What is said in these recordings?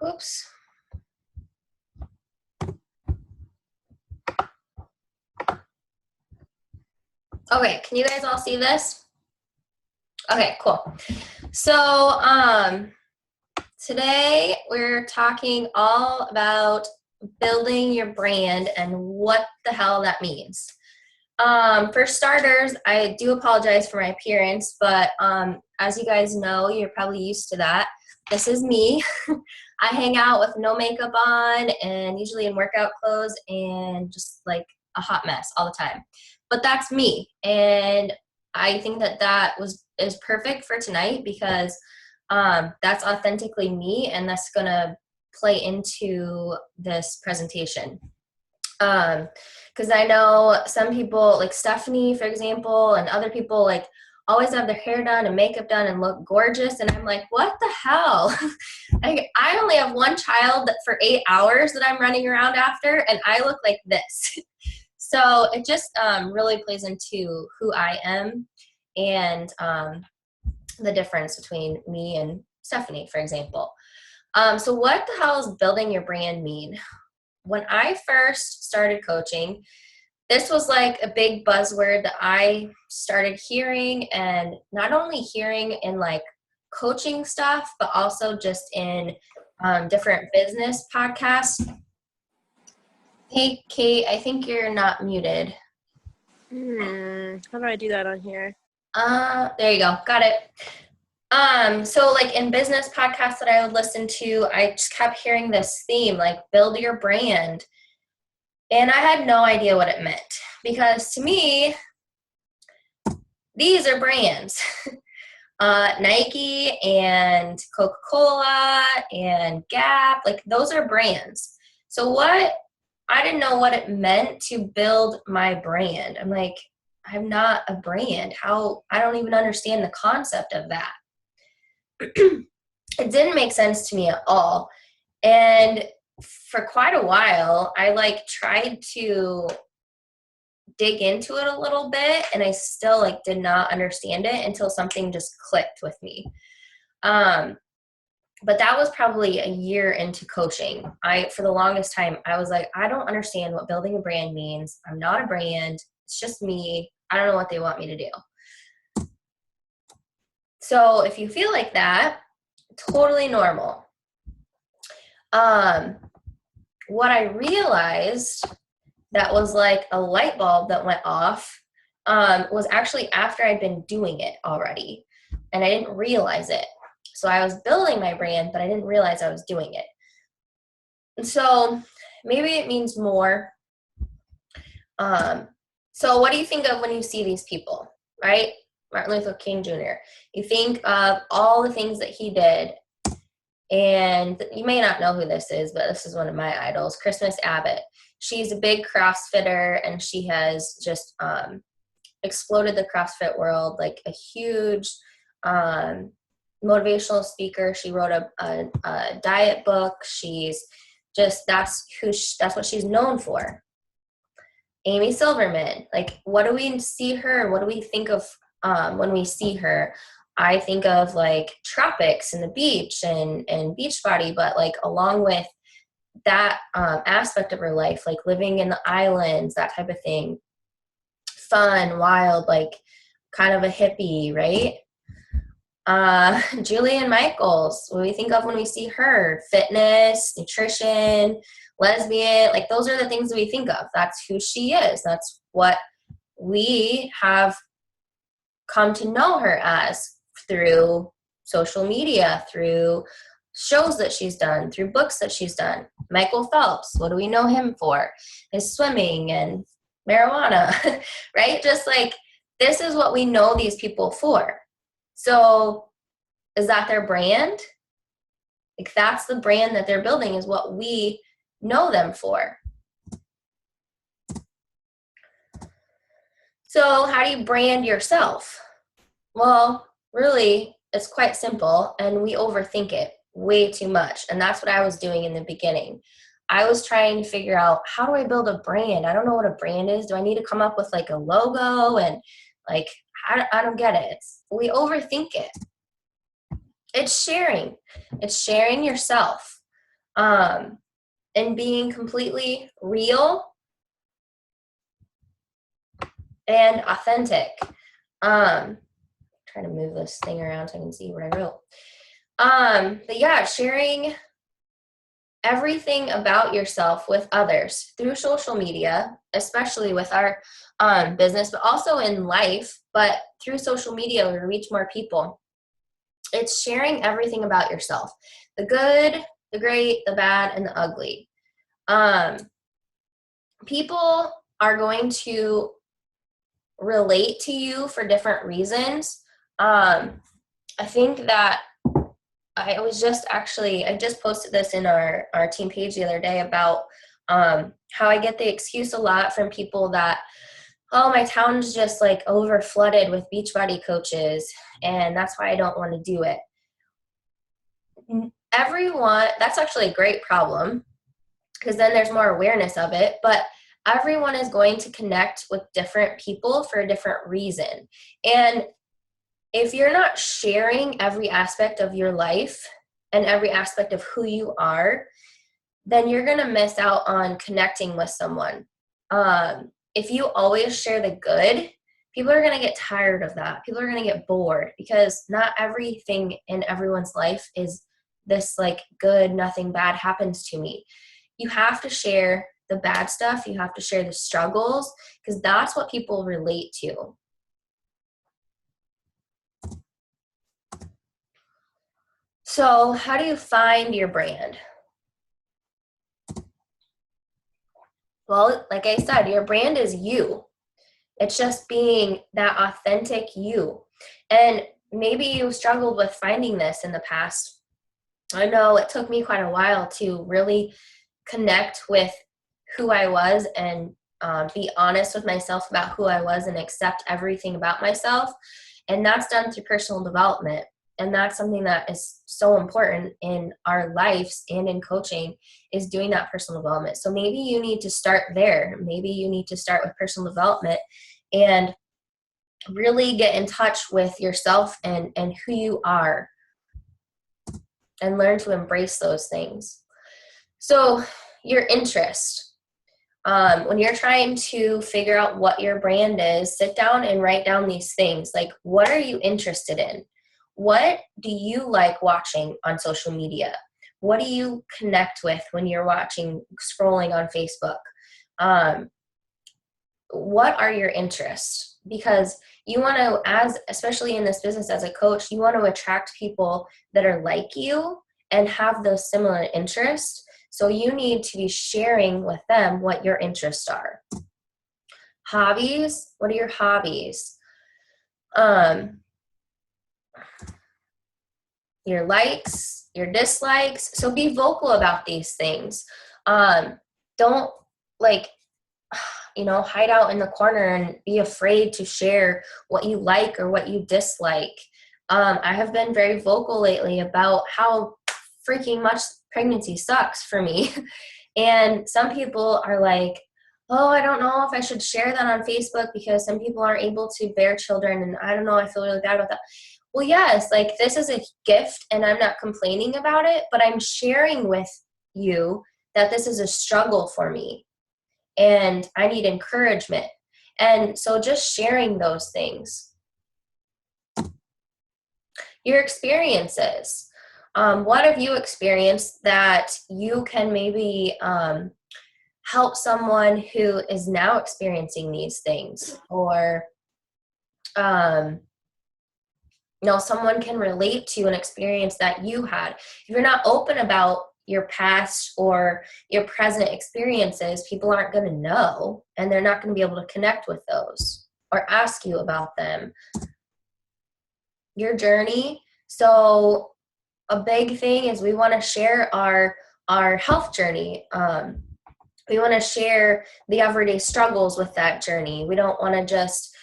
Oops. Okay, can you guys all see this? Okay, cool. So today we're talking all about building your brand and what the hell that means. For starters, I do apologize for my appearance, but as you guys know, you're probably used to that. This is me. I hang out with no makeup on and usually in workout clothes and just like a hot mess all the time. But that's me, and I think that is perfect for tonight because that's authentically me, and that's gonna play into this presentation. Because I know some people, like Stephanie, for example, and other people, like always have their hair done and makeup done and look gorgeous, and I'm like, what the hell? I only have one child for 8 hours that I'm running around after, and I look like this. So it just really plays into who I am and the difference between me and Stephanie, for example. So what the hell does building your brand mean? When I first started coaching, this was like a big buzzword that I started hearing, and not only hearing in like coaching stuff, but also just in different business podcasts. Hey, Kate, I think you're not muted. How do I do that on here? There you go. Got it. So like in business podcasts that I would listen to, I just kept hearing this theme, like build your brand. And I had no idea what it meant because to me, these are brands. Nike and Coca-Cola and Gap, like those are brands. So I didn't know what it meant to build my brand. I'm like, I'm not a brand. I don't even understand the concept of that. It didn't make sense to me at all. And for quite a while, I like tried to dig into it a little bit, and I still like did not understand it until something just clicked with me. But that was probably a year into coaching. For the longest time, I was like, I don't understand what building a brand means. I'm not a brand. It's just me. I don't know what they want me to do. So if you feel like that, totally normal. What I realized that was like a light bulb that went off was actually after I'd been doing it already, and I didn't realize it. So I was building my brand, but I didn't realize I was doing it. And so maybe it means more. So what do you think of when you see these people, right? Martin Luther King Jr. You think of all the things that he did, and you may not know who this is, but this is one of my idols, Christmas Abbott. She's a big CrossFitter, and she has just exploded the CrossFit world, like a huge motivational speaker. She wrote a diet book. She's just, that's what she's known for. Amy Silverman, like what do we see her? What do we think of when we see her? I think of like tropics and the beach and Beachbody, but like along with that aspect of her life, like living in the islands, that type of thing, fun, wild, like kind of a hippie, right? Julian Michaels, what do we think of when we see her? Fitness, nutrition, lesbian, like those are the things that we think of. That's who she is. That's what we have come to know her as through social media, through shows that she's done, through books that she's done. Michael Phelps, what do we know him for? His swimming and marijuana, right? Just like this is what we know these people for. So is that their brand? Like that's the brand that they're building, is what we know them for. So how do you brand yourself? Well, really, it's quite simple, and we overthink it way too much. And that's what I was doing in the beginning. I was trying to figure out, how do I build a brand? I don't know what a brand is. Do I need to come up with like a logo? And like, I don't get it. We overthink it. It's sharing. It's sharing yourself. and being completely real and authentic. Trying to move this thing around so I can see what I wrote. But yeah, sharing everything about yourself with others through social media, especially with our business, but also in life, but through social media we reach more people. It's sharing everything about yourself, the good, the great, the bad, and the ugly. People are going to relate to you for different reasons. I think that I just posted this in our team page the other day about how I get the excuse a lot from people that, oh, my town's just like over flooded with Beachbody coaches, and that's why I don't want to do it. Everyone, that's actually a great problem because then there's more awareness of it, but everyone is going to connect with different people for a different reason. And if you're not sharing every aspect of your life and every aspect of who you are, then you're going to miss out on connecting with someone. If you always share the good, people are going to get tired of that. People are going to get bored because not everything in everyone's life is this like good, nothing bad happens to me. You have to share the bad stuff. You have to share the struggles because that's what people relate to. So how do you find your brand? Well, like I said, your brand is you. It's just being that authentic you. And maybe you struggled with finding this in the past. I know it took me quite a while to really connect with who I was and be honest with myself about who I was and accept everything about myself. And that's done through personal development. And that's something that is so important in our lives and in coaching is doing that personal development. So maybe you need to start there. Maybe you need to start with personal development and really get in touch with yourself and who you are and learn to embrace those things. So your interest. When you're trying to figure out what your brand is, sit down and write down these things. Like, what are you interested in? What do you like watching on social media? What do you connect with when you're scrolling on Facebook? What are your interests? Because you want to, especially in this business as a coach, you want to attract people that are like you and have those similar interests. So you need to be sharing with them what your interests are. Hobbies, what are your hobbies? Your likes, your dislikes. So be vocal about these things. Don't hide out in the corner and be afraid to share what you like or what you dislike. I have been very vocal lately about how freaking much pregnancy sucks for me. And some people are like, oh, I don't know if I should share that on Facebook because some people aren't able to bear children. And I don't know, I feel really bad about that. Well, yes, like this is a gift and I'm not complaining about it, but I'm sharing with you that this is a struggle for me and I need encouragement. And so just sharing those things. Your experiences. What have you experienced that you can maybe help someone who is now experiencing these things? Or, someone can relate to an experience that you had. If you're not open about your past or your present experiences, people aren't going to know, and they're not going to be able to connect with those or ask you about them. Your journey. So a big thing is we want to share our health journey. We want to share the everyday struggles with that journey. We don't want to just,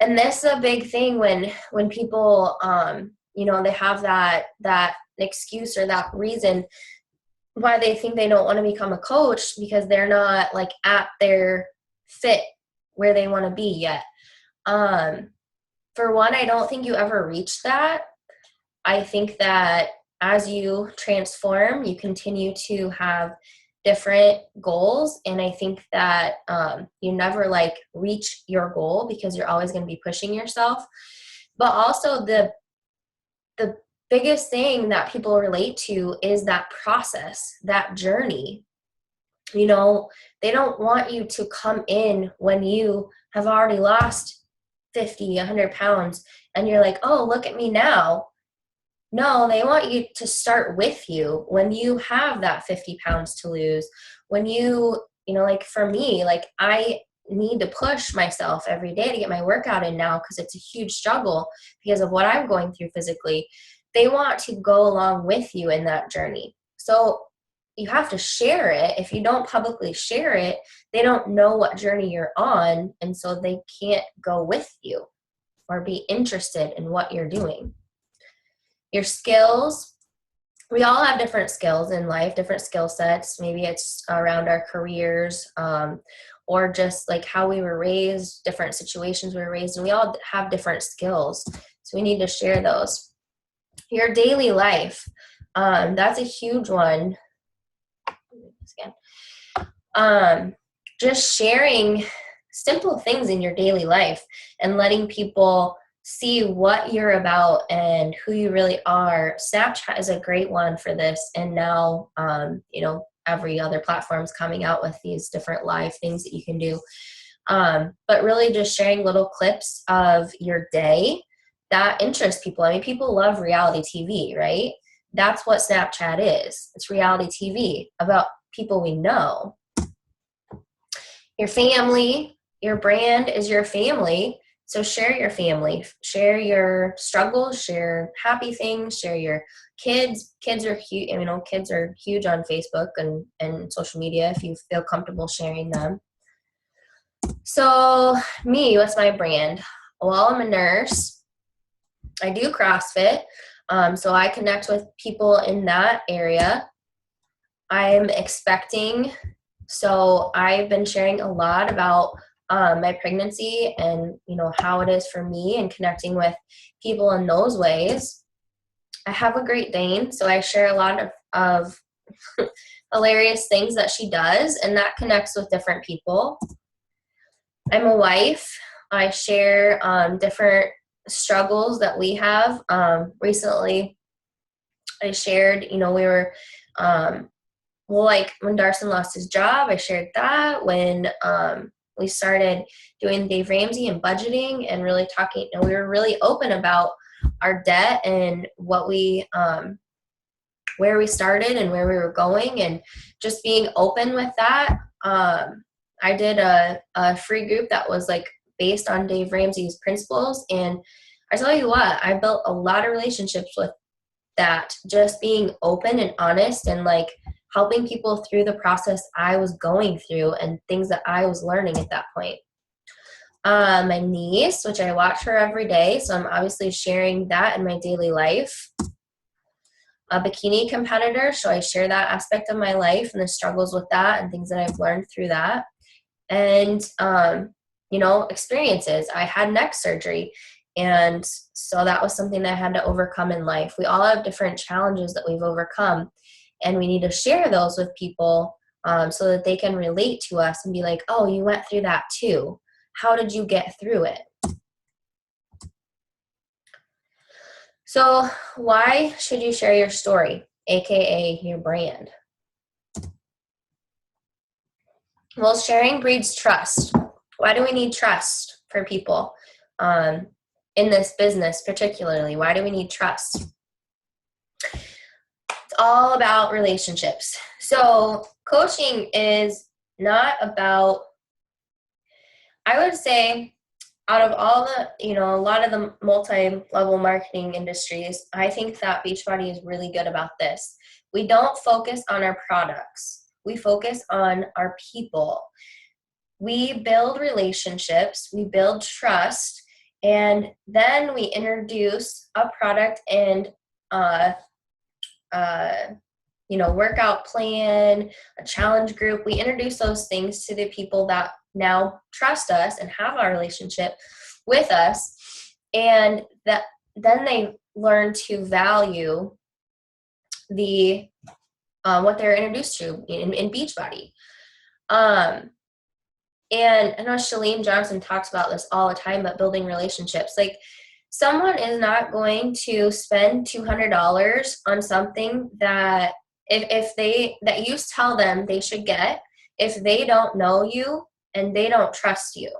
and this is a big thing when people, they have that excuse or that reason why they think they don't want to become a coach because they're not like at their fit where they want to be yet. For one, I don't think you ever reach that. I think that as you transform, you continue to have different goals. And I think that you never like reach your goal because you're always going to be pushing yourself. But also the biggest thing that people relate to is that process, that journey. You know, they don't want you to come in when you have already lost 50, 100 pounds and you're like, oh, look at me now. No, they want you to start with you when you have that 50 pounds to lose. When you know, like for me, like I need to push myself every day to get my workout in now because it's a huge struggle because of what I'm going through physically. They want to go along with you in that journey. So you have to share it. If you don't publicly share it, they don't know what journey you're on, and so they can't go with you or be interested in what you're doing. Your skills, we all have different skills in life, different skill sets. Maybe it's around our careers, or just like how we were raised, different situations we were raised, and we all have different skills. So we need to share those. Your daily life, that's a huge one. Just sharing simple things in your daily life and letting people see what you're about and who you really are. Snapchat is a great one for this. And now, you know, every other platform is coming out with these different live things that you can do. But really just sharing little clips of your day that interest people. I mean, people love reality TV, right? That's what Snapchat is. It's reality TV about people we know. Your family, your brand is your family. So share your family, share your struggles, share happy things, share your kids. Kids are huge. You know, kids are huge on Facebook and social media if you feel comfortable sharing them. So me, what's my brand? Well, I'm a nurse. I do CrossFit. So I connect with people in that area. I'm expecting. So I've been sharing a lot about my pregnancy and, you know, how it is for me and connecting with people in those ways. I have a Great Dane, so I share a lot of hilarious things that she does, and that connects with different people. I'm a wife. I share different struggles that we have. Recently, I shared, you know, we were well, like when Darson lost his job, I shared that. When we started doing Dave Ramsey and budgeting and really talking, and we were really open about our debt and what we, where we started and where we were going, and just being open with that. I did a free group that was like based on Dave Ramsey's principles, and I tell you what, I built a lot of relationships with that, just being open and honest and like helping people through the process I was going through and things that I was learning at that point. My niece, which I watch her every day, so I'm obviously sharing that in my daily life. A bikini competitor, so I share that aspect of my life and the struggles with that and things that I've learned through that. And, you know, experiences. I had neck surgery, and so that was something that I had to overcome in life. We all have different challenges that we've overcome, and we need to share those with people so that they can relate to us and be like, oh, you went through that too. How did you get through it? So why should you share your story, aka your brand? Well, sharing breeds trust. Why do we need trust for people in this business particularly? Why do we need trust? It's all about relationships. So coaching is not about, I would say, out of all the, you know, a lot of the multi-level marketing industries, I think that Beachbody is really good about this. We don't focus on our products. We focus on our people. We build relationships, we build trust, and then we introduce a product and you know, workout plan, a challenge group. We introduce those things to the people that now trust us and have our relationship with us, and that then they learn to value the what they're introduced to in Beachbody. And I know Chalene Johnson talks about this all the time, but building relationships. Like, someone is not going to spend $200 on something that that you tell them they should get if they don't know you and they don't trust you.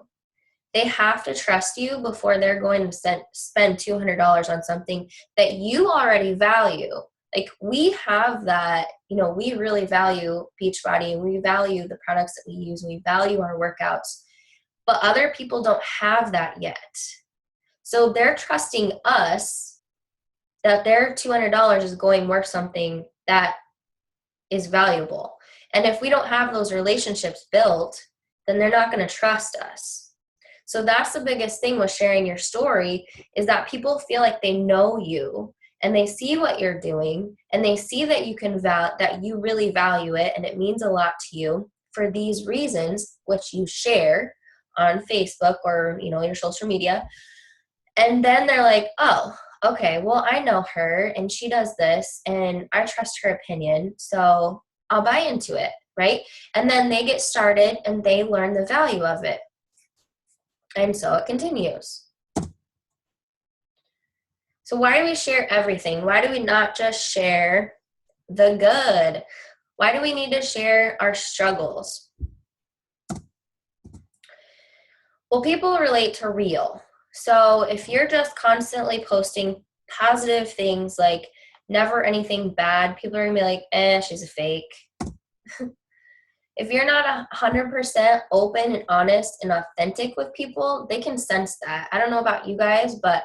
They have to trust you before they're going to spend $200 on something that you already value. Like, we have that, we really value Beachbody, and we value the products that we use, and we value our workouts, but other people don't have that yet. So they're trusting us that their $200 is going worth something that is valuable. And if we don't have those relationships built, then they're not going to trust us. So that's the biggest thing with sharing your story, is that people feel like they know you, and they see what you're doing, and they see that that you really value it, and it means a lot to you for these reasons, which you share on Facebook or, your social media. And then they're like, oh, okay, well, I know her and she does this and I trust her opinion, so I'll buy into it, right? And then they get started and they learn the value of it. And so it continues. So why do we share everything? Why do we not just share the good? Why do we need to share our struggles? Well, people relate to real. So if you're just constantly posting positive things, like never anything bad, people are going to be like, she's a fake. If you're not 100% open and honest and authentic with people, they can sense that. I don't know about you guys, but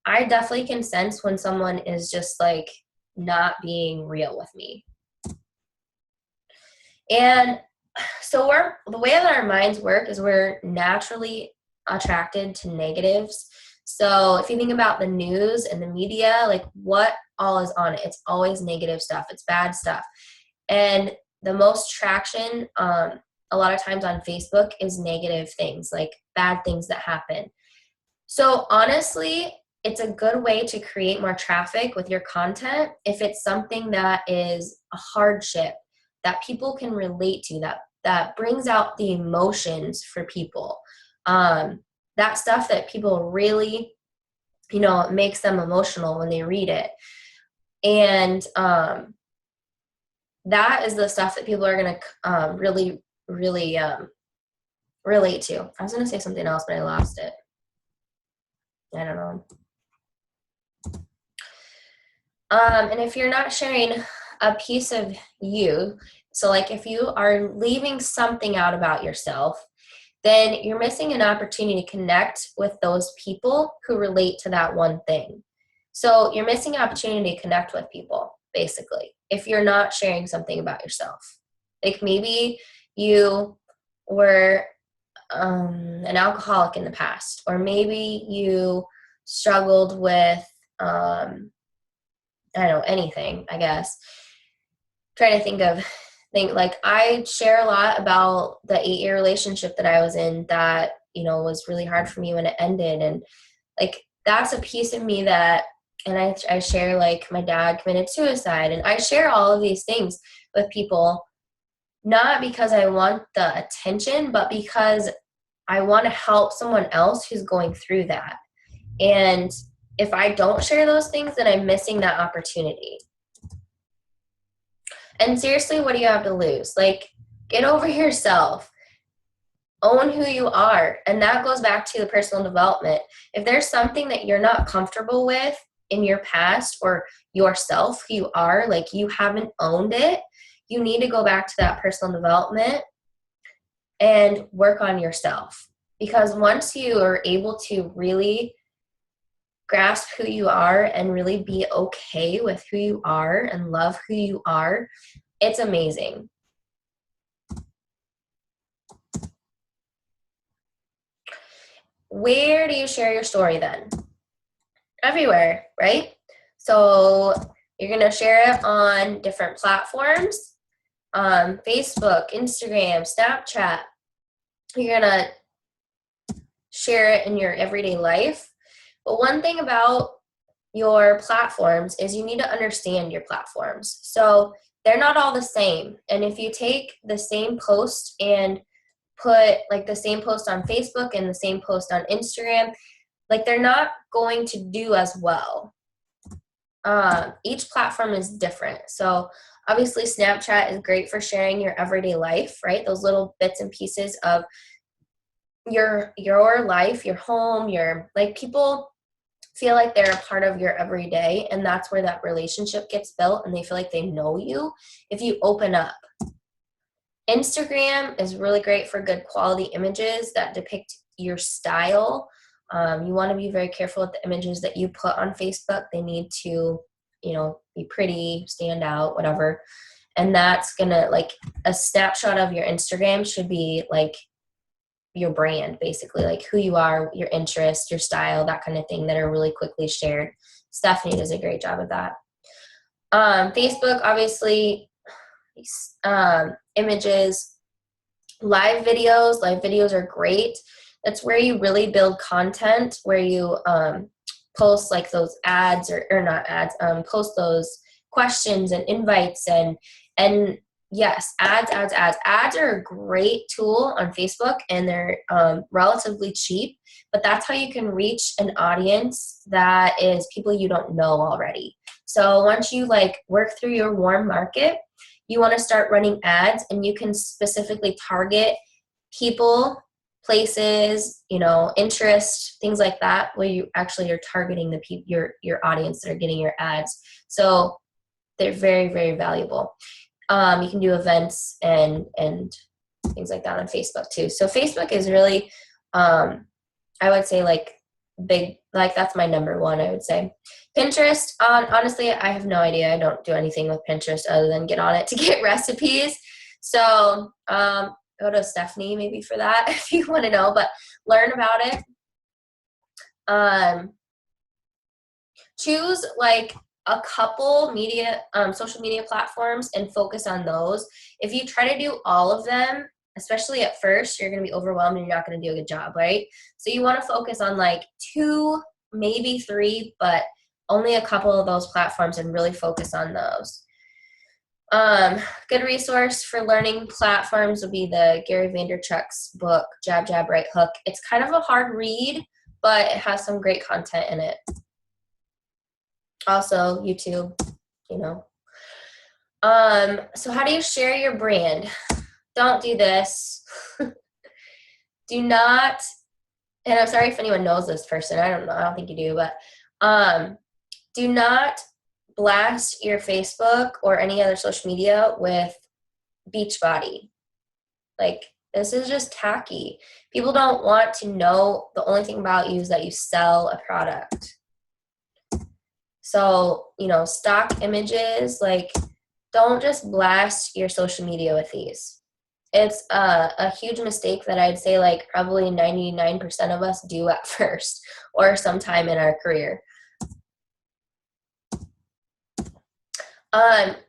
I definitely can sense when someone is just not being real with me. And so the way that our minds work is we're naturally attracted to negatives. So if you think about the news and the media, what all is on it, it's always negative stuff. It's bad stuff. And the most traction a lot of times on Facebook is negative things, like bad things that happen. So honestly, it's a good way to create more traffic with your content if it's something that is a hardship that people can relate to, that brings out the emotions for people. That stuff that people really, it makes them emotional when they read it. And that is the stuff that people are going to really, really relate to. I was going to say something else, but I lost it. I don't know. And if you're not sharing a piece of you, so if you are leaving something out about yourself, then you're missing an opportunity to connect with those people who relate to that one thing. So you're missing an opportunity to connect with people, basically, if you're not sharing something about yourself. Maybe you were an alcoholic in the past, or maybe you struggled with, anything, I guess. Trying to think I share a lot about the 8-year relationship that I was in that, was really hard for me when it ended. And that's a piece of me that, and I share my dad committed suicide, and I share all of these things with people, not because I want the attention, but because I want to help someone else who's going through that. And if I don't share those things, then I'm missing that opportunity. And seriously, what do you have to lose? Get over yourself. Own who you are. And that goes back to the personal development. If there's something that you're not comfortable with in your past, or yourself, who you are, you haven't owned it, you need to go back to that personal development and work on yourself. Because once you are able to really grasp who you are and really be okay with who you are and love who you are, it's amazing. Where do you share your story then? Everywhere, right? So you're going to share it on different platforms, Facebook, Instagram, Snapchat. You're going to share it in your everyday life. But one thing about your platforms is you need to understand your platforms. So they're not all the same. And if you take the same post and put like the same post on Facebook and the same post on Instagram, like they're not going to do as well. Each platform is different. So obviously Snapchat is great for sharing your everyday life, right? Those little bits and pieces of your life, your home, your like people feel like they're a part of your everyday, and that's where that relationship gets built and they feel like they know you if you open up. Instagram is really great for good quality images that depict your style. You want to be very careful with the images that you put on Facebook. They need to, be pretty, stand out, whatever. And that's gonna, like, a snapshot of your Instagram should be like your brand, basically, like who you are, your interest, your style, that kind of thing, that are really quickly shared. Stephanie does a great job of that. Facebook, obviously, images, live videos are great. That's where you really build content, where you post like those ads or not ads, post those questions and invites and yes, ads are a great tool on Facebook, and they're relatively cheap, but that's how you can reach an audience that is people you don't know already. So once you like work through your warm market, you want to start running ads, and you can specifically target people, places, interest, things like that, where you actually are targeting the your audience that are getting your ads. So they're very, very valuable. You can do events and things like that on Facebook too. So Facebook is really, I would say, like big, like that's my number one, I would say. Pinterest, honestly, I have no idea. I don't do anything with Pinterest other than get on it to get recipes. So go to Stephanie maybe for that if you want to know, but learn about it. Choose like a couple social media platforms and focus on those. If you try to do all of them, especially at first, you're going to be overwhelmed and you're not going to do a good job, right? So you want to focus on like 2, maybe 3, but only a couple of those platforms, and really focus on those. Good resource for learning platforms would be the Gary Vaynerchuk's book, Jab, Jab, Right Hook. It's kind of a hard read, but it has some great content in it. Also, YouTube, So how do you share your brand? Don't do this. Do not, and I'm sorry if anyone knows this person. I don't know. I don't think you do, but do not blast your Facebook or any other social media with Beachbody. Like, this is just tacky. People don't want to know. The only thing about you is that you sell a product. So, stock images, like, don't just blast your social media with these. It's a huge mistake that I'd say like probably 99% of us do at first or sometime in our career.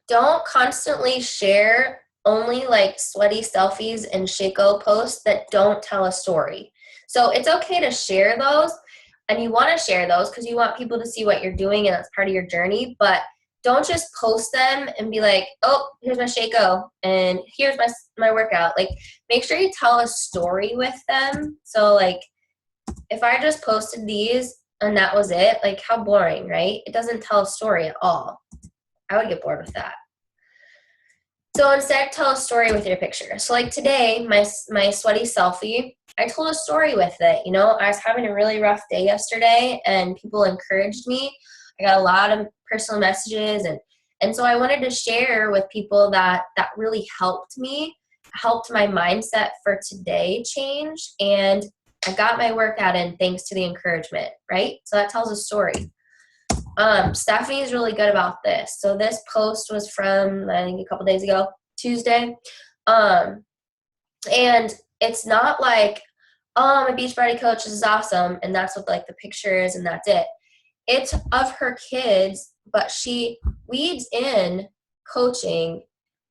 Don't constantly share only like sweaty selfies and Shako posts that don't tell a story. So it's okay to share those, and you want to share those because you want people to see what you're doing and that's part of your journey, but don't just post them and be like, oh, here's my Shako and here's my workout. Like, make sure you tell a story with them. So like, if I just posted these and that was it, like, how boring, right? It doesn't tell a story at all. I would get bored with that. So instead, tell a story with your picture. So like today, my sweaty selfie, I told a story with it. I was having a really rough day yesterday and people encouraged me. I got a lot of personal messages and so I wanted to share with people that really helped me, helped my mindset for today change, and I got my workout in thanks to the encouragement, right? So that tells a story. Stephanie is really good about this. So this post was from, I think, a couple days ago, Tuesday. And it's not like, oh, I'm a Beachbody coach, this is awesome, and that's what like the picture is and that's it. It's of her kids, but she weeds in coaching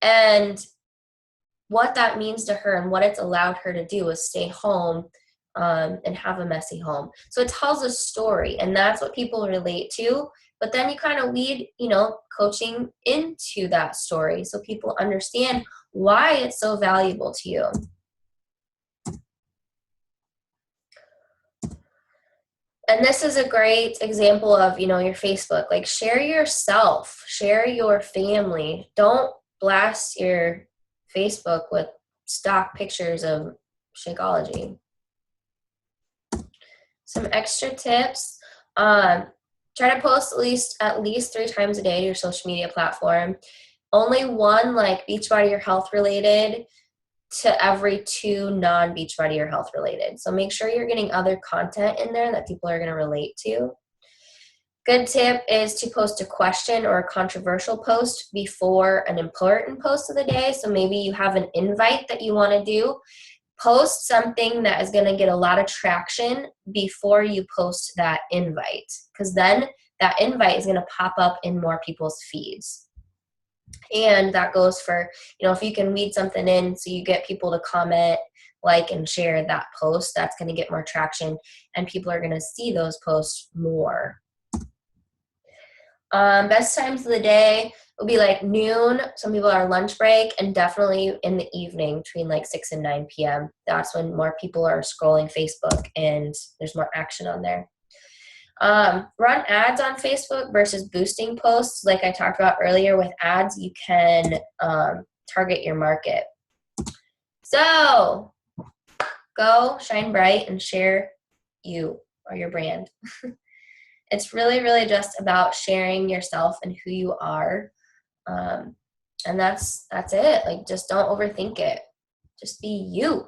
and what that means to her and what it's allowed her to do is stay home and have a messy home. So it tells a story, and that's what people relate to. But then you kind of weed, coaching into that story so people understand why it's so valuable to you. And this is a great example of, your Facebook. Like, share yourself, share your family. Don't blast your Facebook with stock pictures of Shakeology. Some extra tips. Try to post at least 3 times a day to your social media platform. Only one like Beachbody or health related to every 2 non-Beachbody or health related. So make sure you're getting other content in there that people are going to relate to. Good tip is to post a question or a controversial post before an important post of the day. So maybe you have an invite that you want to do. Post something that is going to get a lot of traction before you post that invite, because then that invite is going to pop up in more people's feeds. And that goes for, if you can weed something in so you get people to comment, like, and share that post, that's going to get more traction and people are going to see those posts more. Best times of the day will be like noon. Some people are lunch break, and definitely in the evening between like 6 and 9 p.m. That's when more people are scrolling Facebook and there's more action on there. Run ads on Facebook versus boosting posts. Like I talked about earlier, with ads, you can target your market. So go shine bright and share you or your brand. It's really, really just about sharing yourself and who you are. And that's it. Like, just don't overthink it. Just be you.